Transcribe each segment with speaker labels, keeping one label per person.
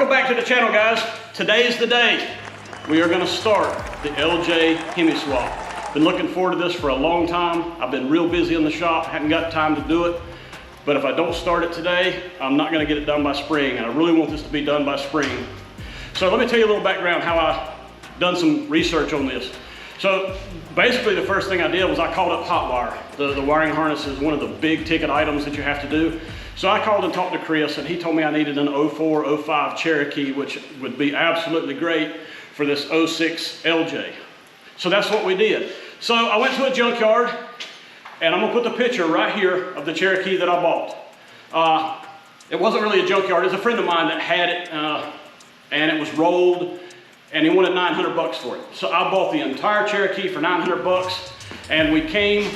Speaker 1: Welcome back to the channel, guys. Today's the day. We are gonna start the LJ Hemi swap. Been looking forward to this for a long time. I've been real busy in the shop, hadn't got time to do it. But if I don't start it today, I'm not gonna get it done by spring, and I really want this to be done by spring. So let me tell you a little background how I done some research on this. So basically the first thing I did was I called up hot wire. The wiring harness is one of the big ticket items that you have to do. So I called and talked to Chris, and he told me I needed an 04, 05 Cherokee, which would be absolutely great for this 06 LJ. So that's what we did. So I went to a junkyard, and I'm gonna put the picture right here of the Cherokee that I bought. It wasn't really a junkyard, it was a friend of mine that had it, and it was rolled, and he wanted 900 bucks for it. So I bought the entire Cherokee for 900 bucks, and we came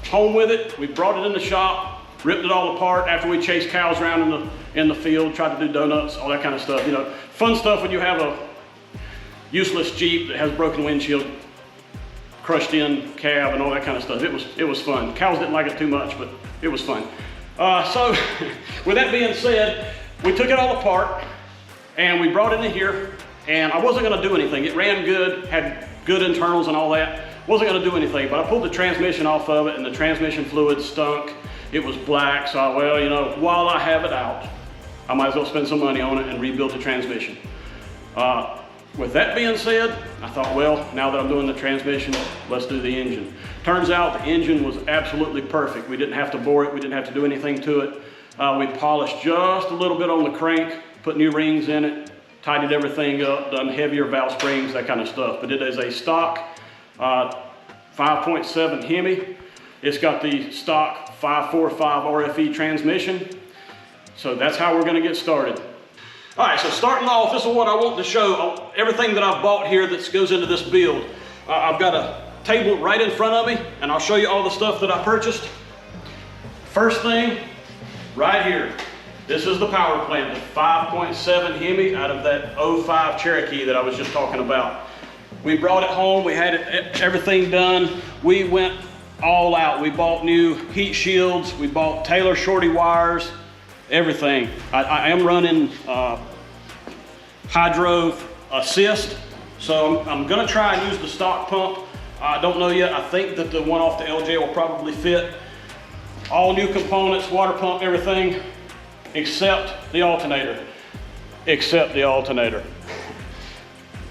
Speaker 1: home with it. We brought it in the shop, ripped it all apart after we chased cows around in the field, tried to do donuts, all that kind of stuff. You know, fun stuff when you have a useless Jeep that has broken windshield, crushed in cab, and all that kind of stuff. It was fun. Cows didn't like it too much, but it was fun. So with that being said, we took it all apart and we brought it in here, and I wasn't gonna do anything. It ran good, had good internals and all that. Wasn't gonna do anything, but I pulled the transmission off of it, and the transmission fluid stunk. It was black, so well, you know, while I have it out, I might as well spend some money on it and rebuild the transmission. With that being said, I thought, well, now that I'm doing the transmission, let's do the engine. Turns out the engine was absolutely perfect. We didn't have to bore it, we didn't have to do anything to it. We polished just a little bit on the crank, put new rings in it, tidied everything up, done heavier valve springs, that kind of stuff. But it is a stock 5.7 Hemi. It's got the stock 545 RFE transmission. So that's how we're gonna get started. All right, so starting off, this is what I want to show. Everything that I've bought here that goes into this build. I've got a table right in front of me, and I'll show you all the stuff that I purchased. First thing, right here. This is the power plant, the 5.7 Hemi out of that 05 Cherokee that I was just talking about. We brought it home, we had everything done. We went all out. We bought new heat shields, we bought Taylor shorty wires, everything. I am running hydro assist, so I'm gonna try and use the stock pump. I don't know yet. I think that the one off the LJ will probably fit. All new components, water pump, everything, except the alternator. Except the alternator.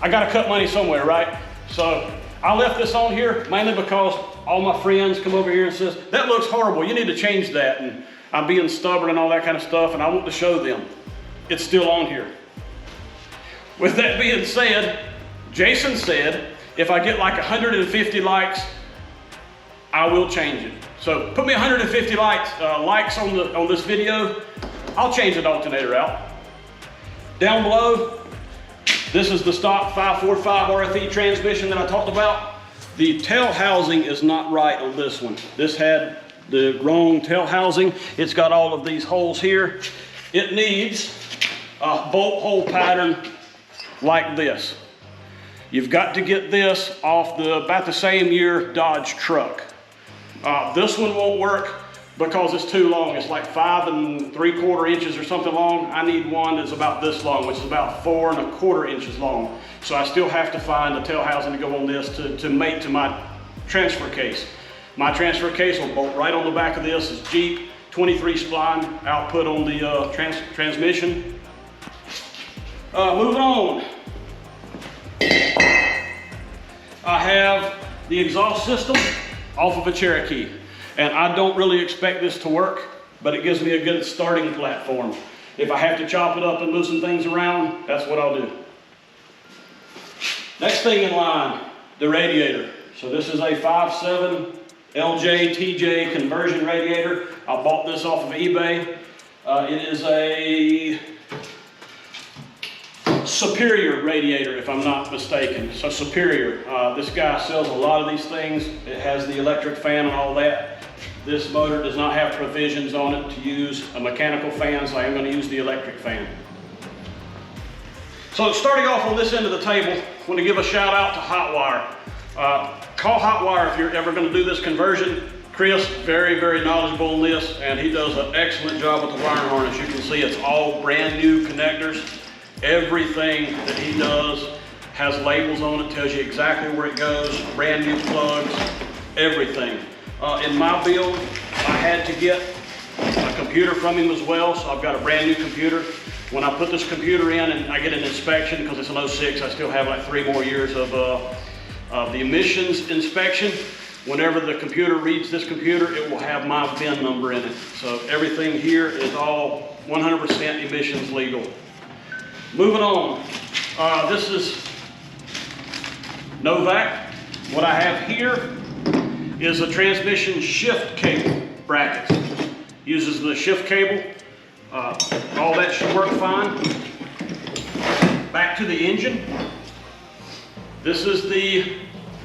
Speaker 1: I gotta cut money somewhere, right? So I left this on here mainly because all my friends come over here and says, that looks horrible, you need to change that. And I'm being stubborn and all that kind of stuff, and I want to show them it's still on here. With that being said, Jason said, if I get like 150 likes, I will change it. So put me 150 likes on this video, I'll change the alternator out. Down below, this is the stock 545 RFE transmission that I talked about. The tail housing is not right on this one. This had the wrong tail housing. It's got all of these holes here. It needs a bolt hole pattern like this. You've got to get this off about the same year Dodge truck. This one won't work because it's too long. It's like 5 3/4 inches or something long. I need one that's about this long, which is about 4 1/4 inches long. So I still have to find a tail housing to go on this to mate to my transfer case. My transfer case will bolt right on the back of this. It's Jeep 23 spline output on the transmission. Moving on. I have the exhaust system off of a Cherokee. And I don't really expect this to work, but it gives me a good starting platform. If I have to chop it up and move some things around, that's what I'll do. Next thing in line, the radiator. So this is a 5.7 LJ TJ conversion radiator. I bought this off of eBay. It is a Superior radiator, if I'm not mistaken. So Superior. This guy sells a lot of these things. It has the electric fan and all that. This motor does not have provisions on it to use a mechanical fan, so I am going to use the electric fan. So starting off on this end of the table, I want to give a shout out to Hot Wire. Call Hot Wire if you're ever going to do this conversion. Chris, very, very knowledgeable on this, and he does an excellent job with the wiring harness. You can see it's all brand new connectors. Everything that he does has labels on it, tells you exactly where it goes, brand new plugs, everything. In my build, I had to get a computer from him as well, so I've got a brand new computer. When I put this computer in and I get an inspection, because it's an 06, I still have like 3 more years of the emissions inspection. Whenever the computer reads this computer, it will have my VIN number in it. So everything here is all 100% emissions legal. Moving on, this is Novak. What I have here is a transmission shift cable bracket. Uses the shift cable. All that should work fine. Back to the engine. This is the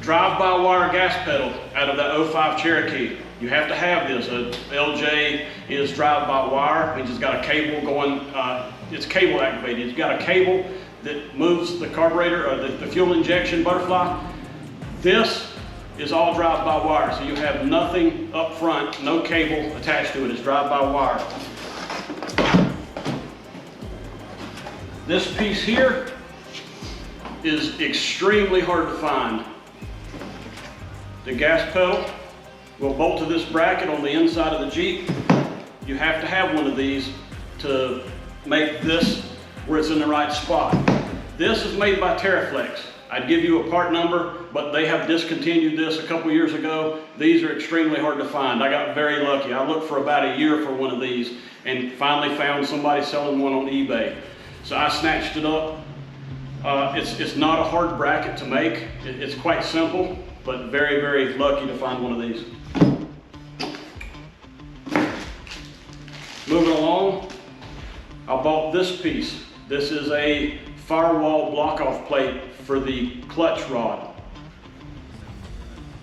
Speaker 1: drive-by-wire gas pedal out of that 05 Cherokee. You have to have this. LJ is drive-by-wire, means it's got a cable going, it's cable activated. It's got a cable that moves the carburetor, or the fuel injection butterfly. This is all drive-by-wire, so you have nothing up front, no cable attached to it. It's drive-by-wire. This piece here is extremely hard to find. The gas pedal will bolt to this bracket on the inside of the Jeep. You have to have one of these to make this where it's in the right spot. This is made by Teraflex. I'd give you a part number, but they have discontinued this a couple years ago. These are extremely hard to find. I got very lucky. I looked for about a year for one of these and finally found somebody selling one on eBay. So I snatched it up. It's not a hard bracket to make. It's quite simple, but very, very lucky to find one of these. Moving along, I bought this piece. This is a firewall block-off plate for the clutch rod.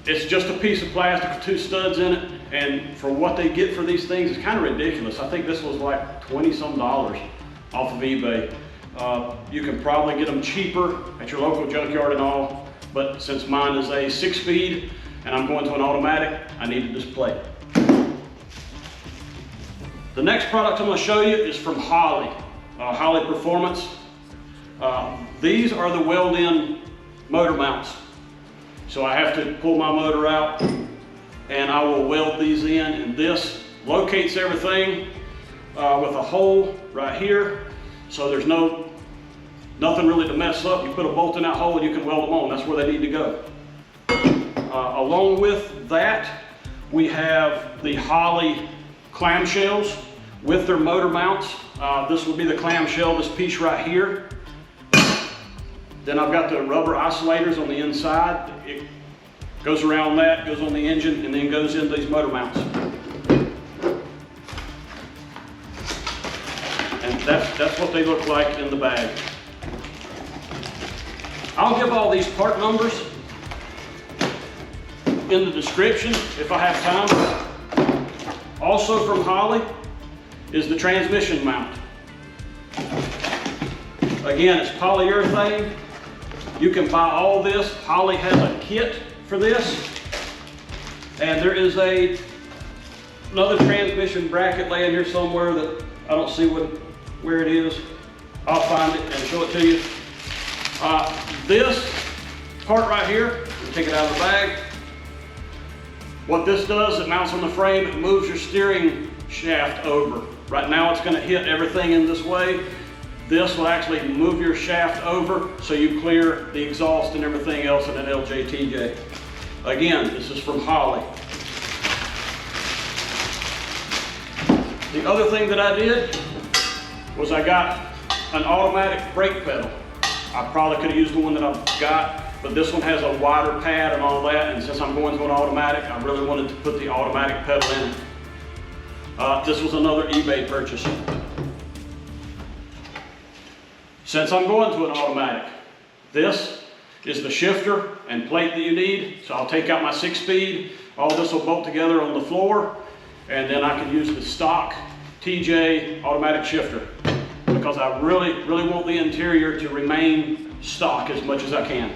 Speaker 1: It's just a piece of plastic with 2 studs in it, and for what they get for these things, it's kind of ridiculous. I think this was like $20-some off of eBay. You can probably get them cheaper at your local junkyard and all, but since mine is a 6-speed and I'm going to an automatic, I needed this plate. The next product I'm going to show you is from Holley, Holley Performance. These are the weld-in motor mounts. So I have to pull my motor out and I will weld these in, and this locates everything with a hole right here. So there's nothing really to mess up. You put a bolt in that hole and you can weld them on. That's where they need to go. Along with that, we have the Holley clamshells with their motor mounts. This will be the clamshell, this piece right here. Then I've got the rubber isolators on the inside. It goes around that, goes on the engine, and then goes into these motor mounts. And that's what they look like in the bag. I'll give all these part numbers in the description if I have time. Also from Holley is the transmission mount. Again, it's polyurethane. You can buy all this. Holley has a kit for this. And there is another transmission bracket laying here somewhere that I don't see where it is. I'll find it and show it to you. This part right here, take it out of the bag. What this does, it mounts on the frame, it moves your steering shaft over. Right now it's going to hit everything in this way. This will actually move your shaft over so you clear the exhaust and everything else in an LJTJ. Again, this is from Holley. The other thing that I did was I got an automatic brake pedal. I probably could have used the one that I've got, but this one has a wider pad and all that, and since I'm going to an automatic, I really wanted to put the automatic pedal in it. This was another eBay purchase. Since I'm going to an automatic, this is the shifter and plate that you need. So I'll take out my 6-speed, all this will bolt together on the floor, and then I can use the stock TJ automatic shifter because I really, really want the interior to remain stock as much as I can.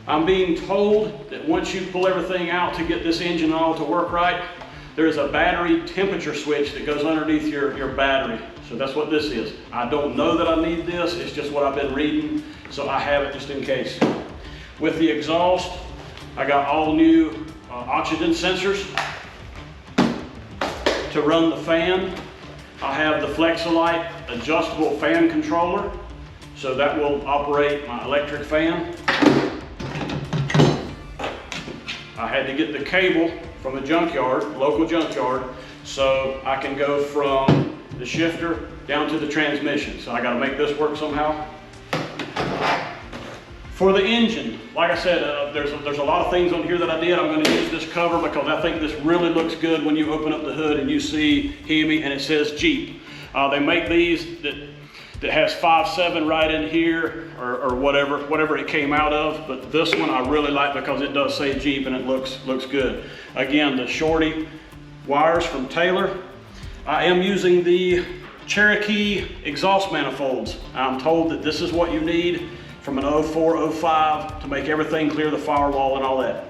Speaker 1: I'm being told that once you pull everything out to get this engine and all to work right, there is a battery temperature switch that goes underneath your battery. So that's what this is. I don't know that I need this, it's just what I've been reading, so I have it just in case. With the exhaust, I got all new oxygen sensors to run the fan. I have the Flexolite adjustable fan controller, so that will operate my electric fan. I had to get the cable from a junkyard, local junkyard, so I can go from the shifter down to the transmission. So I got to make this work somehow. For the engine, like I said, there's a lot of things on here that I did. I'm going to use this cover because I think this really looks good when you open up the hood and you see Hemi and it says Jeep. They make these that has 5.7 right in here or whatever it came out of, but this one I really like because it does say Jeep and it looks good. Again, the shorty wires from Taylor. I am using the Cherokee exhaust manifolds. I'm told that this is what you need from an 04, 05 to make everything clear the firewall and all that.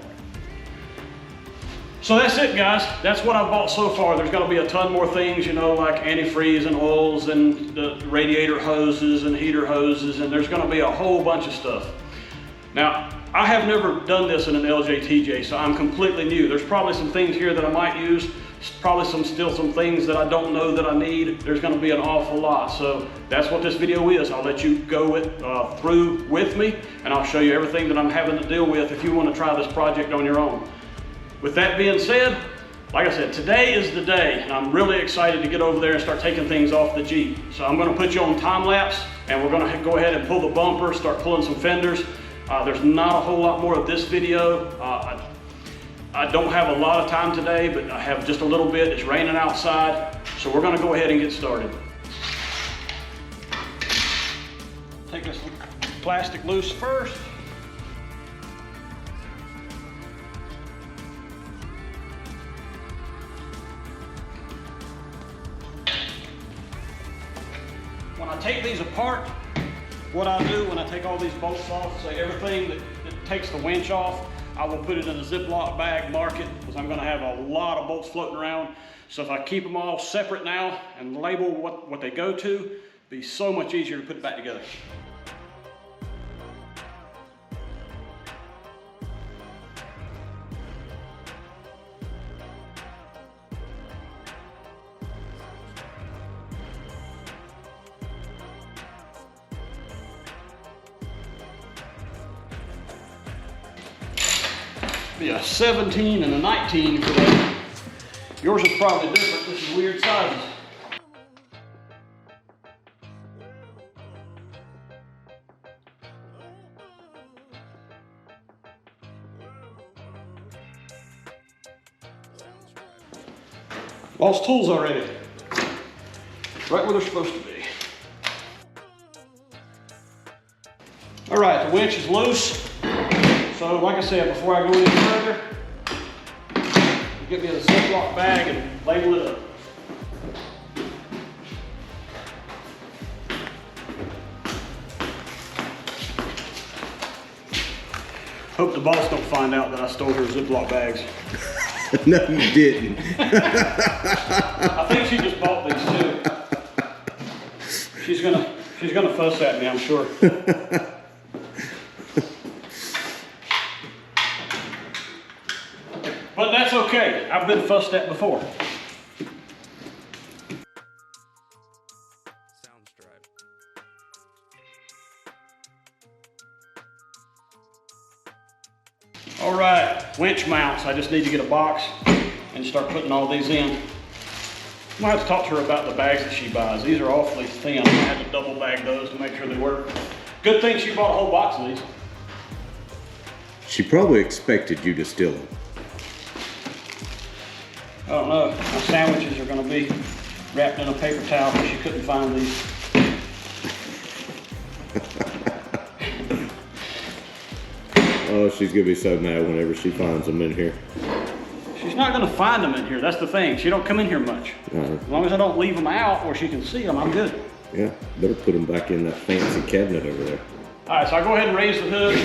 Speaker 1: So that's it, guys. That's what I've bought so far. There's gonna be a ton more things, you know, like antifreeze and oils and the radiator hoses and heater hoses, and there's gonna be a whole bunch of stuff. Now, I have never done this in an LJTJ, so I'm completely new. There's probably some things here that I might use, probably still some things that I don't know that I need. There's gonna be an awful lot, so that's what this video is. I'll let you go through with me, and I'll show you everything that I'm having to deal with if you wanna try this project on your own. With that being said, like I said, today is the day, and I'm really excited to get over there and start taking things off the Jeep. So I'm gonna put you on time lapse, and we're gonna go ahead and pull the bumper, start pulling some fenders. There's not a whole lot more of this video. I don't have a lot of time today, but I have just a little bit. It's raining outside, so we're gonna go ahead and get started. Take this plastic loose first. When I take these apart, what I do when I take all these bolts off, say everything that takes the winch off, I will put it in a Ziploc bag, mark it, because I'm gonna have a lot of bolts floating around. So if I keep them all separate now and label what they go to, it'll be so much easier to put it back together. Be a 17 and a 19 for that. Yours is probably different. This is weird sizes. Lost tools already. Right where they're supposed to be. All right, the winch is loose. So like I said, before I go any further, get me a Ziploc bag and label it up. Hope the boss don't find out that I stole her Ziploc bags.
Speaker 2: No, you didn't.
Speaker 1: I think she just bought these too. She's gonna fuss at me, I'm sure. But that's okay. I've been fussed at before. All right, winch mounts. I just need to get a box and start putting all these in. I might have to talk to her about the bags that she buys. These are awfully thin. I had to double bag those to make sure they work. Good thing she bought a whole box of these.
Speaker 2: She probably expected you to steal them.
Speaker 1: I don't know. My sandwiches are going to be wrapped in a paper towel because she couldn't find these.
Speaker 2: Oh, she's going to be so mad whenever she finds them in here.
Speaker 1: She's not going to find them in here. That's the thing. She don't come in here much. As long as I don't leave them out where she can see them, I'm good.
Speaker 2: Yeah, better put them back in that fancy cabinet over there.
Speaker 1: All right, so I go ahead and raise the hood,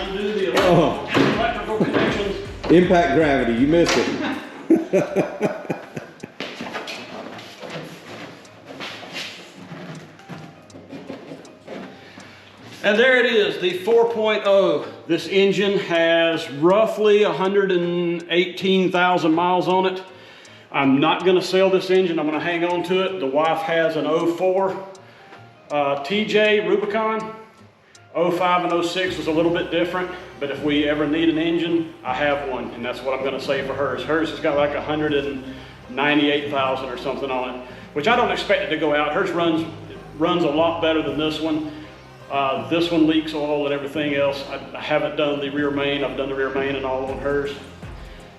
Speaker 1: undo the electrical connections.
Speaker 2: Impact gravity, you missed it.
Speaker 1: And there it is, the 4.0. This engine has roughly 118,000 miles on it. I'm not gonna sell this engine, I'm gonna hang on to it. The wife has an 04 TJ Rubicon. 05 and 06 was a little bit different, but if we ever need an engine, I have one, and that's what I'm gonna say for hers. Hers has got like 198,000 or something on it, which I don't expect it to go out. Hers runs a lot better than this one. This one leaks oil and everything else. I haven't done the rear main. I've done the rear main and all on hers.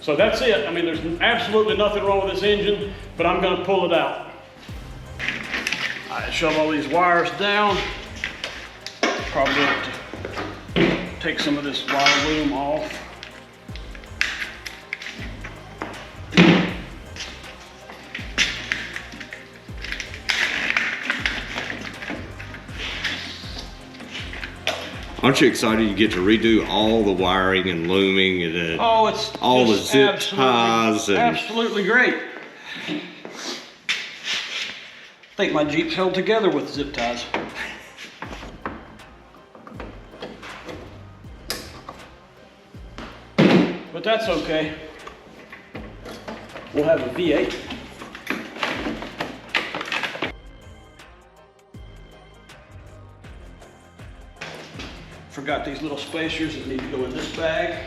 Speaker 1: So that's it. I mean, there's absolutely nothing wrong with this engine, but I'm gonna pull it out. I shove all these wires down. Probably have to take some of this wire loom off.
Speaker 2: Aren't you excited you get to redo all the wiring and looming and
Speaker 1: oh, it's
Speaker 2: all the zip ties? And
Speaker 1: absolutely great. I think my Jeep's held together with zip ties. But that's okay. We'll have a V8. Forgot these little spacers that need to go in this bag.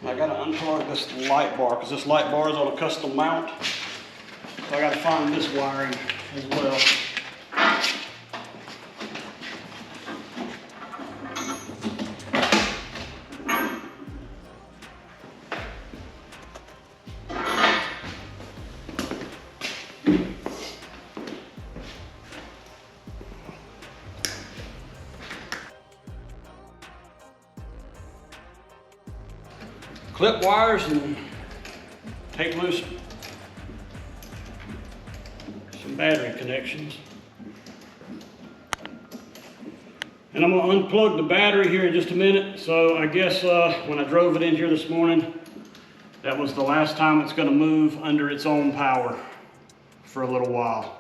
Speaker 1: I gotta unplug this light bar because this light bar is on a custom mount. So I gotta find this wiring as well. Clip wires and take loose some battery connections. And I'm gonna unplug the battery here in just a minute. So I guess when I drove it in here this morning, that was the last time it's gonna move under its own power for a little while.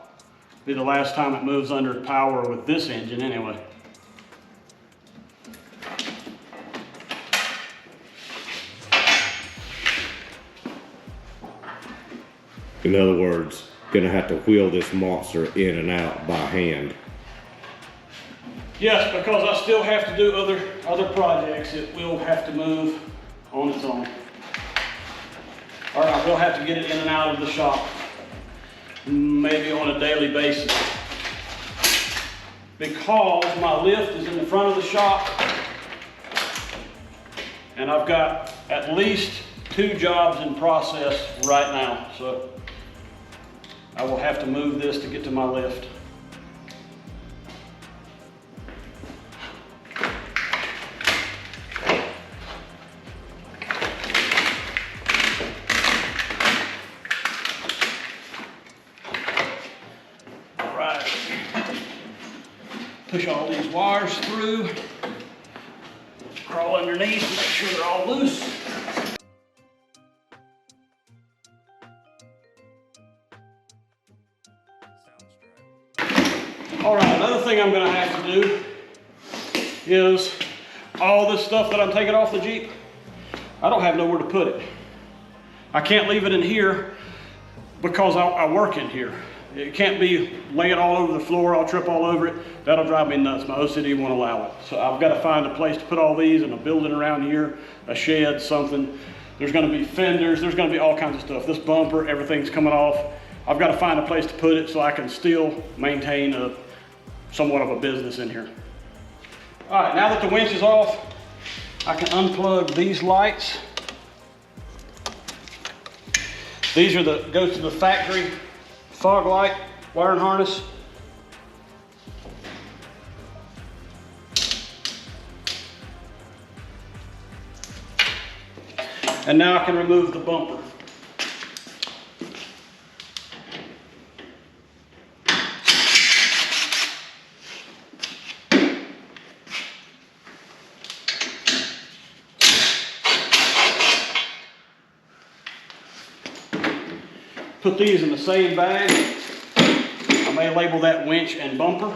Speaker 1: Be the last time it moves under power with this engine anyway.
Speaker 2: in other words, gonna have to wheel this monster in and out by hand.
Speaker 1: Yes, because I still have to do other projects. It will have to move on its own. Or I will have to get it in and out of the shop, maybe on a daily basis. Because my lift is in the front of the shop, and I've got at least 2 jobs in process right now. So I will have to move this to get to my lift. All right. Push all these wires through. Crawl underneath and make sure they're all loose. All right, another thing I'm gonna have to do is all this stuff that I'm taking off the Jeep, I don't have nowhere to put it. I can't leave it in here because I work in here. It can't be laying all over the floor, I'll trip all over it. That'll drive me nuts. My OCD won't allow it. So I've got to find a place to put all these in a building around here, a shed, something. There's going to be fenders, there's going to be all kinds of stuff. This bumper, everything's coming off. I've got to find a place to put it so I can still maintain somewhat of a business in here. All right, now that the winch is off, I can unplug these lights. These are goes to the factory fog light wiring harness. And now I can remove the bumper. put these in the same bag. I may label that winch and bumper.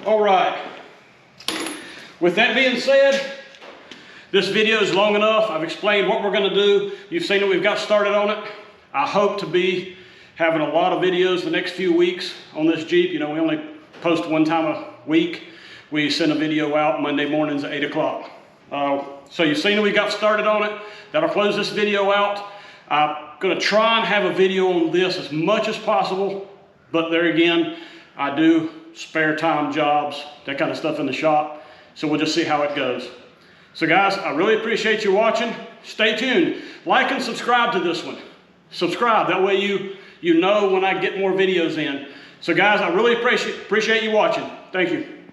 Speaker 1: All right. With that being said, this video is long enough. I've explained what we're going to do. You've seen that we've got started on it. I hope to be having a lot of videos the next few weeks on this Jeep. You know, we only post one time a week. We send a video out Monday mornings at 8 o'clock. So you've seen that we got started on it. That'll close this video out. I'm going to try and have a video on this as much as possible. But there again, I do spare time jobs, that kind of stuff in the shop. So we'll just see how it goes. So guys, I really appreciate you watching. Stay tuned. Like and subscribe to this one. Subscribe, that way you know when I get more videos in. So guys, I really appreciate you watching. Thank you.